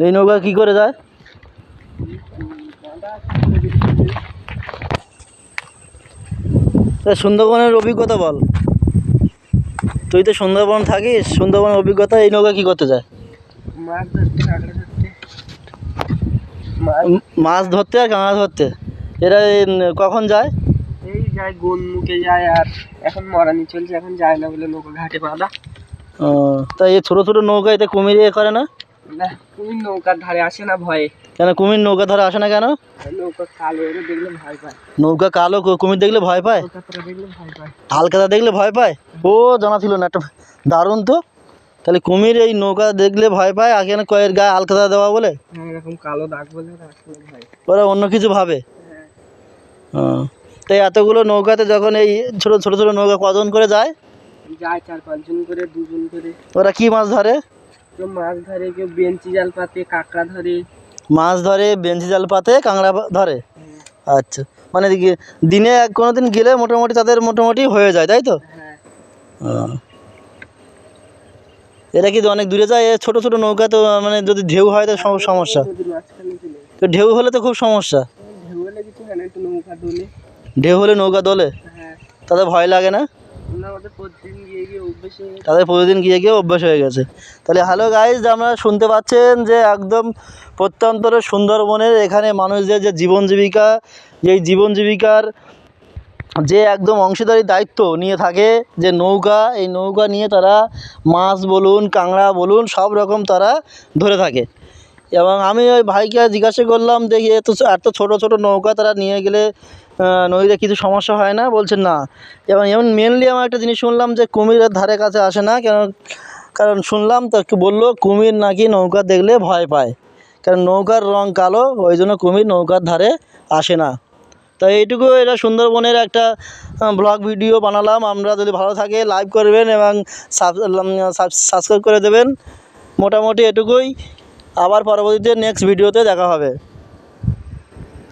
এই নৌকা কি করে যায়? সুন্দরবনের অভিজ্ঞতা বল, তুই তো সুন্দরবন থাকিস, সুন্দরবনের অভিজ্ঞতা। এই নৌকা কি করতে যায়? মাছ ধরতে আর কাঁকড়া ধরতে। এরা কখন যায়? এই যায় গোনমুখে যায়, আর এখন মরানি চলছে, এখন যায় না বলে নৌকা ঘাটে বাঁধা। ও, তাই এই ছোটো ছোটো নৌকা এতে কুমির এ করে না? না, কুমির নৌকার ধারে আসে না ভয়ে। কেন কুমির নৌকা ধরে আসে না কেন? নৌকা কালো দেখলে ভয় পায়। নৌকা কালো, কুমির দেখলে ভয় পায়? দেখলে ভয় পায়। হালকাতা দেখলে ভয় পায়? ও, জানা ছিল না, একটা দারুণ তো। তাহলে কুমির এই নৌকা দেখলে ভয় পায়, আগে না কয়ের গায়ে হালকাতা দেওয়া বলে? হ্যাঁ, এরকম কালো দাগ বলে ভয়। ওরা অন্য কিছু ভাবে। হ্যাঁ। তাই এতগুলো নৌকাতে যখন এই ছোট ছোট ছোট নৌকা কজন করে যায়? যায় 4-5 জন করে, 2 জন করে। ওরা কি মাছ ধরে? কেউ মাছ ধরে, কেউ বেঞ্চি জাল পাতে, কাঁকড়া ধরে। মাছ ধরে, বেঞ্চি জাল পাতে, কাঁকড়া ধরে। আচ্ছা, মানে দিনে কোনো দিন গেলে মোটামুটি তাদের মোটামুটি হয়ে যায়, তাই তো? হ্যাঁ। এরা কি অনেক দূরে যায়? ছোট ছোট নৌকা তো, মানে যদি ঢেউ হয় তো সমস্যা। তো ঢেউ হলে তো খুব সমস্যা। ঢেউ হলে কিছু হয় না, একটু নৌকা দোলে। ঢেউ হলে নৌকা দোলে? হ্যাঁ। তাদের ভয় লাগে না? আমাদের প্রতিদিন গিয়ে গিয়ে অভ্যেস হয়ে গেছে। তাদের প্রতিদিন গিয়ে গিয়ে অভ্যাস হয়ে গেছে। তাহলে হ্যালো গাইজ, আপনারা শুনতে পাচ্ছেন যে একদম প্রত্যন্তরে সুন্দরবনের এখানে মানুষদের যে জীবন জীবিকা, এই জীবন জীবিকার যে একদম অংশীদারি দায়িত্ব নিয়ে থাকে, যে নৌকা, এই নৌকা নিয়ে তারা মাছ বলুন, কাঁকড়া বলুন, সব রকম তারা ধরে থাকে। এবং আমি ওই ভাইকে জিজ্ঞাসা করলাম, দেখি এত ছোটো ছোটো নৌকা তারা নিয়ে গেলে নদীতে কিছু সমস্যা হয় না? বলছে না। এবং এমন মেনলি আমার একটা জিনিস শুনলাম যে কুমিরের ধারে কাছে আসে না কেন, কারণ শুনলাম তো বললো কুমির নাকি নৌকা দেখলে ভয় পায়, কারণ নৌকার রং কালো, ওই জন্য কুমির নৌকার ধারে আসে না। তো এইটুকু, এটা সুন্দরবনের একটা ব্লগ ভিডিও বানালাম। আমরা যদি ভালো থাকে লাইক করবেন এবং সাবস্ক্রাইব করে দেবেন। মোটামুটি এটুকুই। আবার পরবর্তীতে নেক্সট ভিডিওতে দেখা হবে।